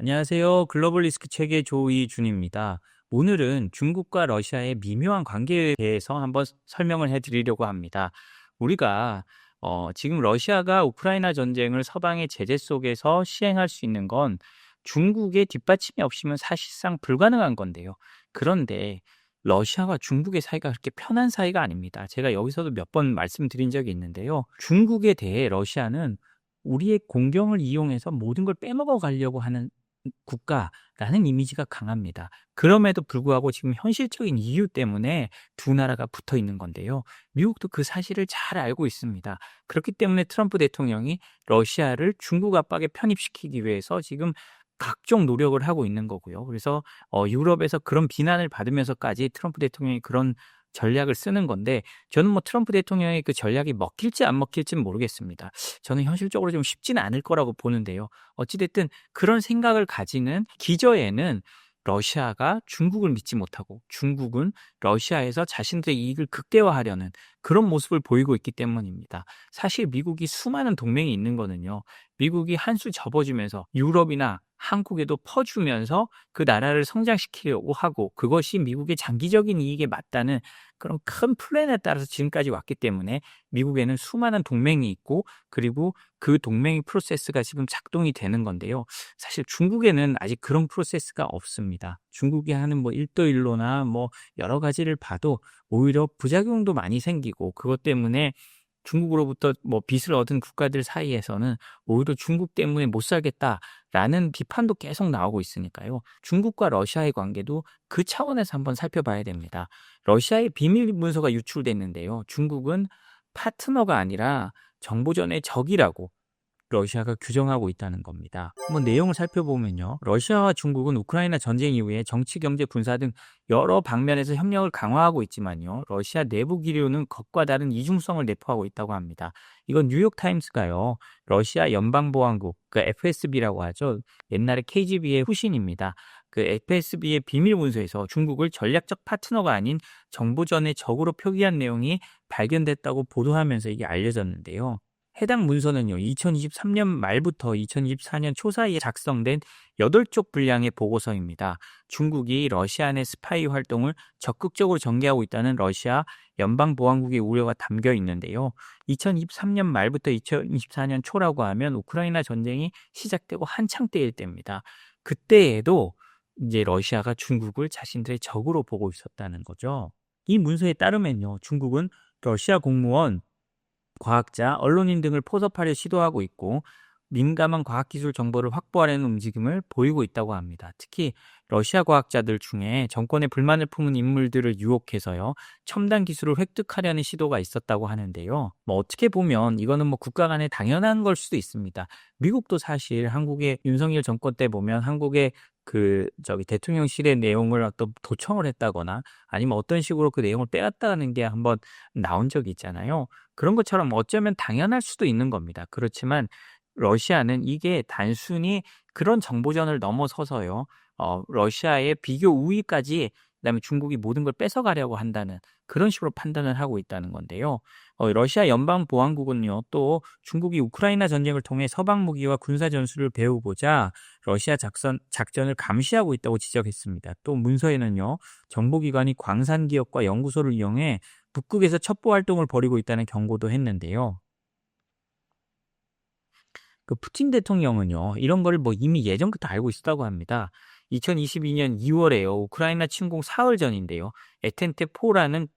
안녕하세요. 글로벌 리스크 체계 조이준입니다. 오늘은 중국과 러시아의 미묘한 관계에 대해서 한번 설명을 해드리려고 합니다. 우리가 지금 러시아가 우크라이나 전쟁을 서방의 제재 속에서 시행할 수 있는 건 중국의 뒷받침이 없으면 사실상 불가능한 건데요. 그런데 러시아와 중국의 사이가 그렇게 편한 사이가 아닙니다. 제가 여기서도 몇 번 말씀드린 적이 있는데요. 중국에 대해 러시아는 우리의 공경을 이용해서 모든 걸 빼먹어 가려고 하는 국가라는 이미지가 강합니다. 그럼에도 불구하고 지금 현실적인 이유 때문에 두 나라가 붙어 있는 건데요. 미국도 그 사실을 잘 알고 있습니다. 그렇기 때문에 트럼프 대통령이 러시아를 중국 압박에 편입시키기 위해서 지금 각종 노력을 하고 있는 거고요. 그래서 유럽에서 그런 비난을 받으면서까지 트럼프 대통령이 그런 전략을 쓰는 건데, 저는 뭐 트럼프 대통령의 그 전략이 먹힐지 안 먹힐지는 모르겠습니다. 저는 현실적으로 좀 쉽지는 않을 거라고 보는데요. 어찌 됐든 그런 생각을 가지는 기저에는 러시아가 중국을 믿지 못하고 중국은 러시아에서 자신들의 이익을 극대화하려는 그런 모습을 보이고 있기 때문입니다. 사실 미국이 수많은 동맹이 있는 거는요. 미국이 한 수 접어주면서 유럽이나 한국에도 퍼주면서 그 나라를 성장시키려고 하고, 그것이 미국의 장기적인 이익에 맞다는 그런 큰 플랜에 따라서 지금까지 왔기 때문에 미국에는 수많은 동맹이 있고, 그리고 그 동맹 프로세스가 지금 작동이 되는 건데요. 사실 중국에는 아직 그런 프로세스가 없습니다. 중국이 하는 뭐 1도1로나 뭐 여러 가지를 봐도 오히려 부작용도 많이 생기고, 그것 때문에 중국으로부터 뭐 빚을 얻은 국가들 사이에서는 오히려 중국 때문에 못 살겠다라는 비판도 계속 나오고 있으니까요. 중국과 러시아의 관계도 그 차원에서 한번 살펴봐야 됩니다. 러시아의 비밀 문서가 유출됐는데요. 중국은 파트너가 아니라 정보전의 적이라고 러시아가 규정하고 있다는 겁니다. 한번 내용을 살펴보면요. 러시아와 중국은 우크라이나 전쟁 이후에 정치, 경제, 군사 등 여러 방면에서 협력을 강화하고 있지만요. 러시아 내부 기류는 것과 다른 이중성을 내포하고 있다고 합니다. 이건 뉴욕타임스가요. 러시아 연방보안국, 그 FSB라고 하죠. 옛날에 KGB의 후신입니다. 그 FSB의 비밀 문서에서 중국을 전략적 파트너가 아닌 정보전의 적으로 표기한 내용이 발견됐다고 보도하면서 이게 알려졌는데요. 해당 문서는요, 2023년 말부터 2024년 초 사이에 작성된 8쪽 분량의 보고서입니다. 중국이 러시아 내 스파이 활동을 적극적으로 전개하고 있다는 러시아 연방보안국의 우려가 담겨 있는데요. 2023년 말부터 2024년 초라고 하면 우크라이나 전쟁이 시작되고 한창 때일 때입니다. 그때에도 이제 러시아가 중국을 자신들의 적으로 보고 있었다는 거죠. 이 문서에 따르면요, 중국은 러시아 공무원, 과학자, 언론인 등을 포섭하려 시도하고 있고, 민감한 과학기술 정보를 확보하려는 움직임을 보이고 있다고 합니다. 특히 러시아 과학자들 중에 정권에 불만을 품은 인물들을 유혹해서요, 첨단 기술을 획득하려는 시도가 있었다고 하는데요. 뭐 어떻게 보면 이거는 뭐 국가 간에 당연한 걸 수도 있습니다. 미국도 사실 한국의 윤석열 정권 때 보면 한국의 대통령실의 내용을 어떤 도청을 했다거나 아니면 어떤 식으로 그 내용을 빼앗다는 게 한번 나온 적이 있잖아요. 그런 것처럼 어쩌면 당연할 수도 있는 겁니다. 그렇지만 러시아는 이게 단순히 그런 정보전을 넘어서서요. 러시아의 비교 우위까지, 그다음에 중국이 모든 걸 뺏어가려고 한다는 그런 식으로 판단을 하고 있다는 건데요. 러시아 연방보안국은요. 또 중국이 우크라이나 전쟁을 통해 서방 무기와 군사 전술을 배우고자 러시아 작전을 감시하고 있다고 지적했습니다. 또 문서에는요. 정보기관이 광산 기업과 연구소를 이용해 북극에서 첩보 활동을 벌이고 있다는 경고도 했는데요. 그 푸틴 대통령은요, 이런 거를 뭐 이미 예전부터 알고 있었다고 합니다. 2022년 2월에요. 우크라이나 침공 사흘 전인데요. 에텐테4라는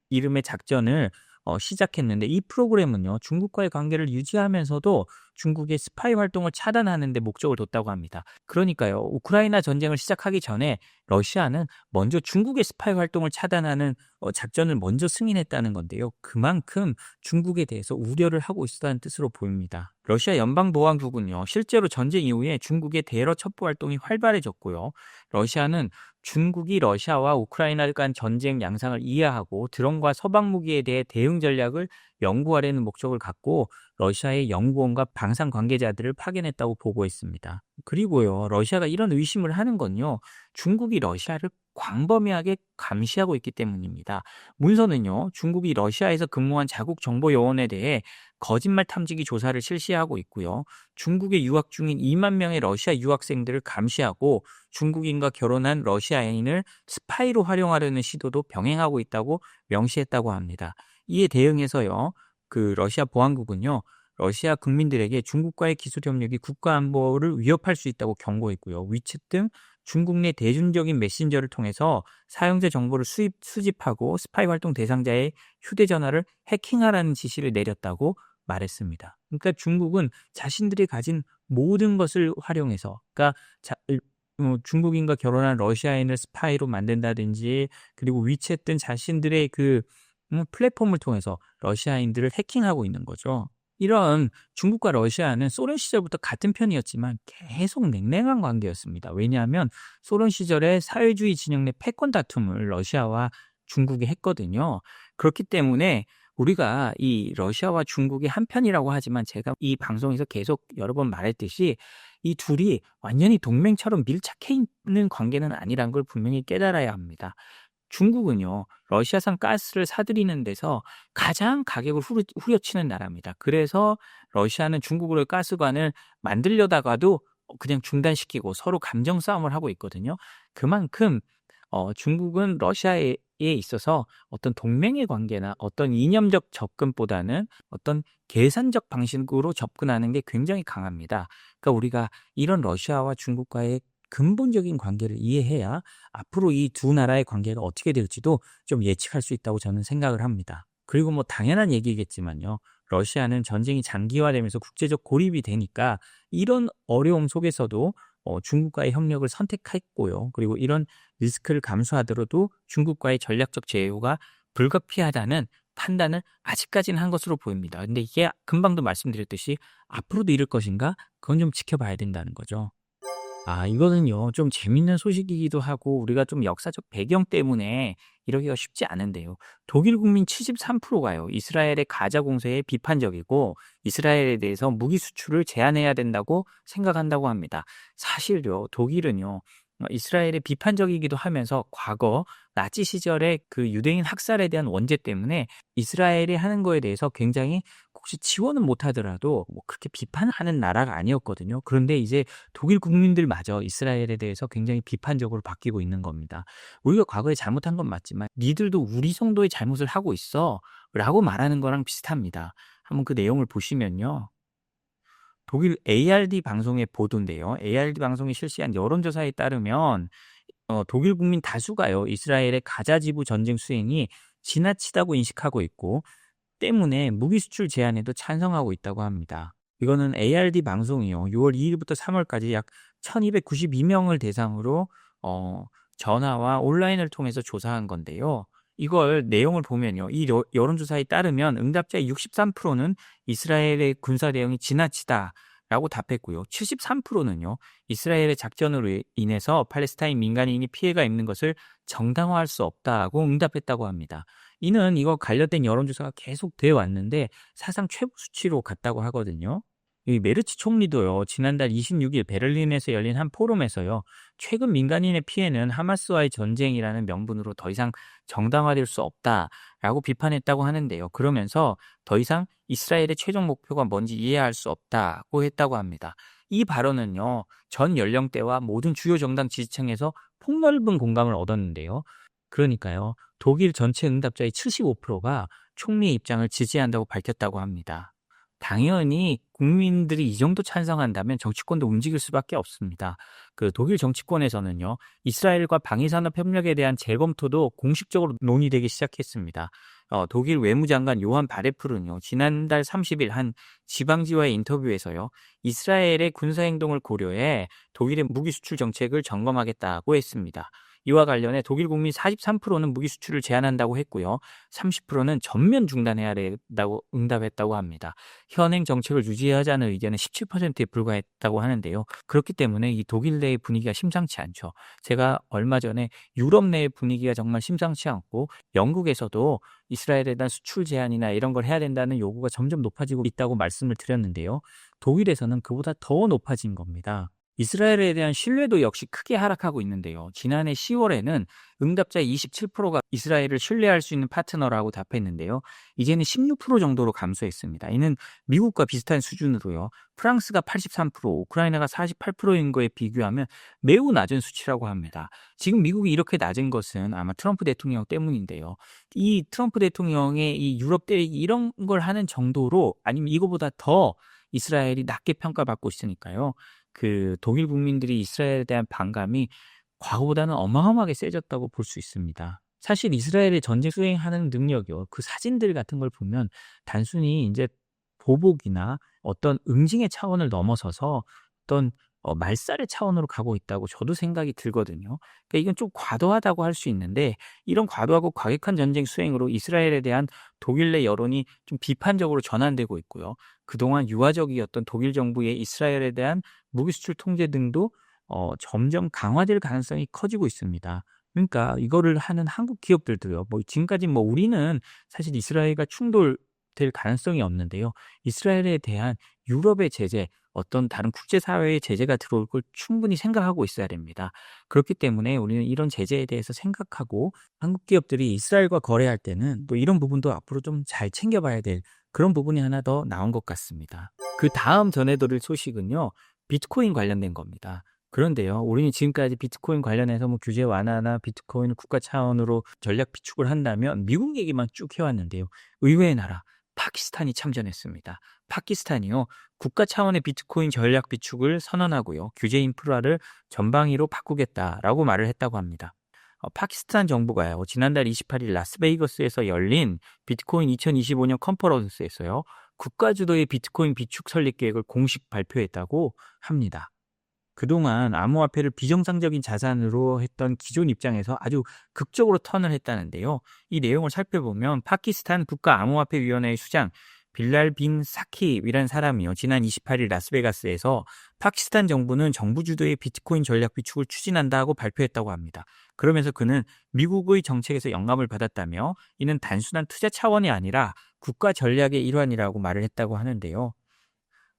이름의 작전을 시작했는데, 이 프로그램은요, 중국과의 관계를 유지하면서도 중국의 스파이 활동을 차단하는 데 목적을 뒀다고 합니다. 그러니까요, 우크라이나 전쟁을 시작하기 전에 러시아는 먼저 중국의 스파이 활동을 차단하는 작전을 먼저 승인했다는 건데요. 그만큼 중국에 대해서 우려를 하고 있었다는 뜻으로 보입니다. 러시아 연방보안국은요, 실제로 전쟁 이후에 중국의 대러 첩보 활동이 활발해졌고요. 러시아는 중국이 러시아와 우크라이나 간 전쟁 양상을 이해하고 드론과 서방 무기에 대해 대응 전략을 연구하려는 목적을 갖고 러시아의 연구원과 방산 관계자들을 파견했다고 보고했습니다. 그리고요, 러시아가 이런 의심을 하는 건요, 중국이 러시아를 광범위하게 감시하고 있기 때문입니다. 문서는요, 중국이 러시아에서 근무한 자국 정보 요원에 대해 거짓말 탐지기 조사를 실시하고 있고요. 중국에 유학 중인 2만 명의 러시아 유학생들을 감시하고 중국인과 결혼한 러시아인을 스파이로 활용하려는 시도도 병행하고 있다고 명시했다고 합니다. 이에 대응해서요, 그 러시아 보안국은요, 러시아 국민들에게 중국과의 기술 협력이 국가 안보를 위협할 수 있다고 경고했고요. 위챗 등 중국 내 대중적인 메신저를 통해서 사용자 정보를 수집하고 스파이 활동 대상자의 휴대전화를 해킹하라는 지시를 내렸다고 말했습니다. 그러니까 중국은 자신들이 가진 모든 것을 활용해서, 그러니까 중국인과 결혼한 러시아인을 스파이로 만든다든지, 그리고 위챗 등 자신들의 그 플랫폼을 통해서 러시아인들을 해킹하고 있는 거죠. 이런 중국과 러시아는 소련 시절부터 같은 편이었지만 계속 냉랭한 관계였습니다. 왜냐하면 소련 시절에 사회주의 진영 내 패권 다툼을 러시아와 중국이 했거든요. 그렇기 때문에 우리가 이 러시아와 중국이 한편이라고 하지만 제가 이 방송에서 계속 여러 번 말했듯이 이 둘이 완전히 동맹처럼 밀착해 있는 관계는 아니란 걸 분명히 깨달아야 합니다. 중국은요, 러시아산 가스를 사들이는 데서 가장 가격을 후려치는 나라입니다. 그래서 러시아는 중국으로 가스관을 만들려다가도 그냥 중단시키고 서로 감정 싸움을 하고 있거든요. 그만큼 중국은 러시아에 있어서 어떤 동맹의 관계나 어떤 이념적 접근보다는 어떤 계산적 방식으로 접근하는 게 굉장히 강합니다. 그러니까 우리가 이런 러시아와 중국과의 근본적인 관계를 이해해야 앞으로 이 두 나라의 관계가 어떻게 될지도 좀 예측할 수 있다고 저는 생각을 합니다. 그리고 뭐 당연한 얘기겠지만요. 러시아는 전쟁이 장기화되면서 국제적 고립이 되니까 이런 어려움 속에서도 중국과의 협력을 선택했고요. 그리고 이런 리스크를 감수하더라도 중국과의 전략적 제휴가 불가피하다는 판단을 아직까지는 한 것으로 보입니다. 근데 이게 금방도 말씀드렸듯이 앞으로도 이럴 것인가? 그건 좀 지켜봐야 된다는 거죠. 이거는요, 좀 재밌는 소식이기도 하고, 우리가 좀 역사적 배경 때문에 이러기가 쉽지 않은데요. 독일 국민 73%가요, 이스라엘의 가자 공세에 비판적이고, 이스라엘에 대해서 무기 수출을 제한해야 된다고 생각한다고 합니다. 사실요, 독일은요, 이스라엘에 비판적이기도 하면서 과거 나치 시절의 그 유대인 학살에 대한 원죄 때문에 이스라엘이 하는 거에 대해서 굉장히 혹시 지원은 못하더라도 뭐 그렇게 비판하는 나라가 아니었거든요. 그런데 이제 독일 국민들마저 이스라엘에 대해서 굉장히 비판적으로 바뀌고 있는 겁니다. 우리가 과거에 잘못한 건 맞지만 니들도 우리 정도의 잘못을 하고 있어 라고 말하는 거랑 비슷합니다. 한번 그 내용을 보시면요. 독일 ARD 방송의 보도인데요. ARD 방송이 실시한 여론조사에 따르면 독일 국민 다수가요, 이스라엘의 가자 지부 전쟁 수행이 지나치다고 인식하고 있고 때문에 무기 수출 제한에도 찬성하고 있다고 합니다. 이거는 ARD 방송이요, 6월 2일부터 3월까지 약 1292명을 대상으로 전화와 온라인을 통해서 조사한 건데요. 이걸 내용을 보면요, 이 여론조사에 따르면 응답자의 63%는 이스라엘의 군사 대응이 지나치다라고 답했고요. 73%는요, 이스라엘의 작전으로 인해서 팔레스타인 민간인이 피해가 있는 것을 정당화할 수 없다고 응답했다고 합니다. 이는 이거 관련된 여론조사가 계속 되어 왔는데 사상 최고 수치로 갔다고 하거든요. 이 메르츠 총리도요, 지난달 26일 베를린에서 열린 한 포럼에서요, 최근 민간인의 피해는 하마스와의 전쟁이라는 명분으로 더 이상 정당화될 수 없다라고 비판했다고 하는데요. 그러면서 더 이상 이스라엘의 최종 목표가 뭔지 이해할 수 없다고 했다고 합니다. 이 발언은요, 전 연령대와 모든 주요 정당 지지층에서 폭넓은 공감을 얻었는데요. 그러니까요, 독일 전체 응답자의 75%가 총리의 입장을 지지한다고 밝혔다고 합니다. 당연히 국민들이 이 정도 찬성한다면 정치권도 움직일 수밖에 없습니다. 그 독일 정치권에서는요, 이스라엘과 방위산업 협력에 대한 재검토도 공식적으로 논의되기 시작했습니다. 독일 외무장관 요한 바레프는요, 지난달 30일 한 지방지와의 인터뷰에서요, 이스라엘의 군사행동을 고려해 독일의 무기 수출 정책을 점검하겠다고 했습니다. 이와 관련해 독일 국민 43%는 무기 수출을 제한한다고 했고요. 30%는 전면 중단해야 된다고 응답했다고 합니다. 현행 정책을 유지하자는 의견은 17%에 불과했다고 하는데요. 그렇기 때문에 이 독일 내의 분위기가 심상치 않죠. 제가 얼마 전에 유럽 내의 분위기가 정말 심상치 않고 영국에서도 이스라엘에 대한 수출 제한이나 이런 걸 해야 된다는 요구가 점점 높아지고 있다고 말씀을 드렸는데요. 독일에서는 그보다 더 높아진 겁니다. 이스라엘에 대한 신뢰도 역시 크게 하락하고 있는데요. 지난해 10월에는 응답자의 27%가 이스라엘을 신뢰할 수 있는 파트너라고 답했는데요. 이제는 16% 정도로 감소했습니다. 이는 미국과 비슷한 수준으로요. 프랑스가 83%, 우크라이나가 48%인 거에 비교하면 매우 낮은 수치라고 합니다. 지금 미국이 이렇게 낮은 것은 아마 트럼프 대통령 때문인데요. 이 트럼프 대통령의 이 유럽 때리기 이런 걸 하는 정도로 아니면 이거보다 더 이스라엘이 낮게 평가받고 있으니까요. 그 독일 국민들이 이스라엘에 대한 반감이 과거보다는 어마어마하게 세졌다고 볼 수 있습니다. 사실 이스라엘의 전쟁 수행하는 능력이요. 그 사진들 같은 걸 보면 단순히 이제 보복이나 어떤 응징의 차원을 넘어서서 어떤 말살의 차원으로 가고 있다고 저도 생각이 들거든요. 그러니까 이건 좀 과도하다고 할 수 있는데 이런 과도하고 과격한 전쟁 수행으로 이스라엘에 대한 독일 내 여론이 좀 비판적으로 전환되고 있고요. 그동안 유화적이었던 독일 정부의 이스라엘에 대한 무기 수출 통제 등도 점점 강화될 가능성이 커지고 있습니다. 그러니까 이거를 하는 한국 기업들도요. 뭐 지금까지 뭐 우리는 사실 이스라엘과 충돌될 가능성이 없는데요. 이스라엘에 대한 유럽의 제재, 어떤 다른 국제사회의 제재가 들어올 걸 충분히 생각하고 있어야 됩니다. 그렇기 때문에 우리는 이런 제재에 대해서 생각하고 한국 기업들이 이스라엘과 거래할 때는 또 이런 부분도 앞으로 좀 잘 챙겨봐야 될 그런 부분이 하나 더 나온 것 같습니다. 그 다음 전해드릴 소식은요. 비트코인 관련된 겁니다. 그런데요, 우리는 지금까지 비트코인 관련해서 뭐 규제 완화나 비트코인을 국가 차원으로 전략 비축을 한다면 미국 얘기만 쭉 해왔는데요. 의외의 나라, 파키스탄이 참전했습니다. 파키스탄이요, 국가 차원의 비트코인 전략 비축을 선언하고요, 규제 인프라를 전방위로 바꾸겠다라고 말을 했다고 합니다. 파키스탄 정부가요, 지난달 28일 라스베이거스에서 열린 비트코인 2025년 컨퍼런스에서요, 국가 주도의 비트코인 비축 설립 계획을 공식 발표했다고 합니다. 그동안 암호화폐를 비정상적인 자산으로 했던 기존 입장에서 아주 극적으로 턴을 했다는데요. 이 내용을 살펴보면 파키스탄 국가암호화폐위원회의 수장 빌랄 빈 사키이라는 사람이요. 지난 28일 라스베가스에서 파키스탄 정부는 정부 주도의 비트코인 전략 비축을 추진한다고 발표했다고 합니다. 그러면서 그는 미국의 정책에서 영감을 받았다며 이는 단순한 투자 차원이 아니라 국가 전략의 일환이라고 말을 했다고 하는데요.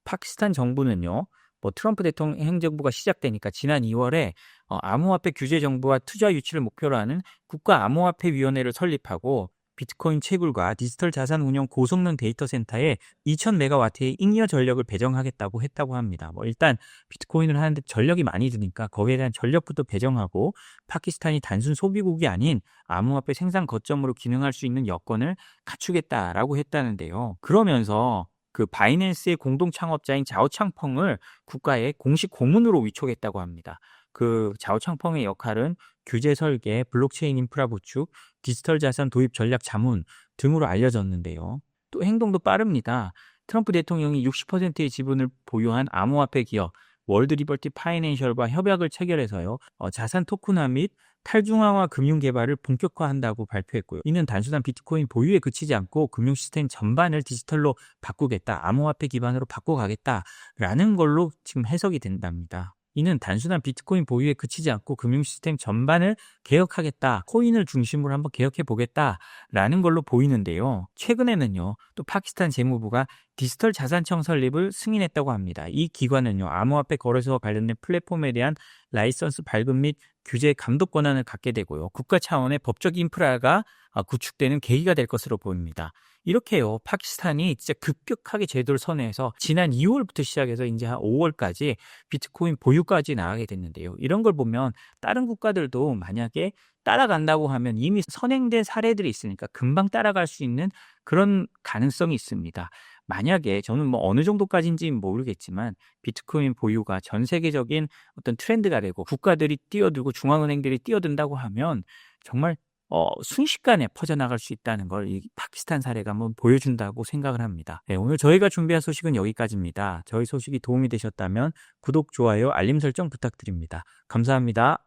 파키스탄 정부는요. 뭐 트럼프 대통령 행정부가 시작되니까 지난 2월에 암호화폐 규제 정부와 투자 유치를 목표로 하는 국가암호화폐위원회를 설립하고 비트코인 채굴과 디지털 자산 운영 고성능 데이터 센터에 2000메가와트의 잉여 전력을 배정하겠다고 했다고 합니다. 뭐 일단 비트코인을 하는데 전력이 많이 드니까 거기에 대한 전력부터 배정하고 파키스탄이 단순 소비국이 아닌 암호화폐 생산 거점으로 기능할 수 있는 여건을 갖추겠다라고 했다는데요. 그러면서 그 바이낸스의 공동 창업자인 자오창펑을 국가에 공식 고문으로 위촉했다고 합니다. 그 자오창펑의 역할은 규제 설계, 블록체인 인프라 구축, 디지털 자산 도입 전략 자문 등으로 알려졌는데요. 또 행동도 빠릅니다. 트럼프 대통령이 60%의 지분을 보유한 암호화폐 기업 월드 리버티 파이낸셜과 협약을 체결해서요. 자산 토큰화 및 탈중앙화 금융 개발을 본격화한다고 발표했고요. 이는 단순한 비트코인 보유에 그치지 않고 금융 시스템 전반을 디지털로 바꾸겠다, 암호화폐 기반으로 바꿔가겠다라는 걸로 지금 해석이 된답니다. 이는 단순한 비트코인 보유에 그치지 않고 금융 시스템 전반을 개혁하겠다, 코인을 중심으로 한번 개혁해 보겠다라는 걸로 보이는데요. 최근에는요, 또 파키스탄 재무부가 디지털 자산청 설립을 승인했다고 합니다. 이 기관은요, 암호화폐 거래소와 관련된 플랫폼에 대한 라이선스 발급 및 규제 감독 권한을 갖게 되고요. 국가 차원의 법적 인프라가 구축되는 계기가 될 것으로 보입니다. 이렇게요, 파키스탄이 진짜 급격하게 제도를 선회해서 지난 2월부터 시작해서 이제 한 5월까지 비트코인 보유까지 나가게 됐는데요. 이런 걸 보면 다른 국가들도 만약에 따라간다고 하면 이미 선행된 사례들이 있으니까 금방 따라갈 수 있는 그런 가능성이 있습니다. 만약에 저는 뭐 어느 정도까지인지는 모르겠지만 비트코인 보유가 전 세계적인 어떤 트렌드가 되고 국가들이 뛰어들고 중앙은행들이 뛰어든다고 하면 정말 순식간에 퍼져나갈 수 있다는 걸 이 파키스탄 사례가 한번 보여준다고 생각을 합니다. 네, 오늘 저희가 준비한 소식은 여기까지입니다. 저희 소식이 도움이 되셨다면 구독, 좋아요, 알림 설정 부탁드립니다. 감사합니다.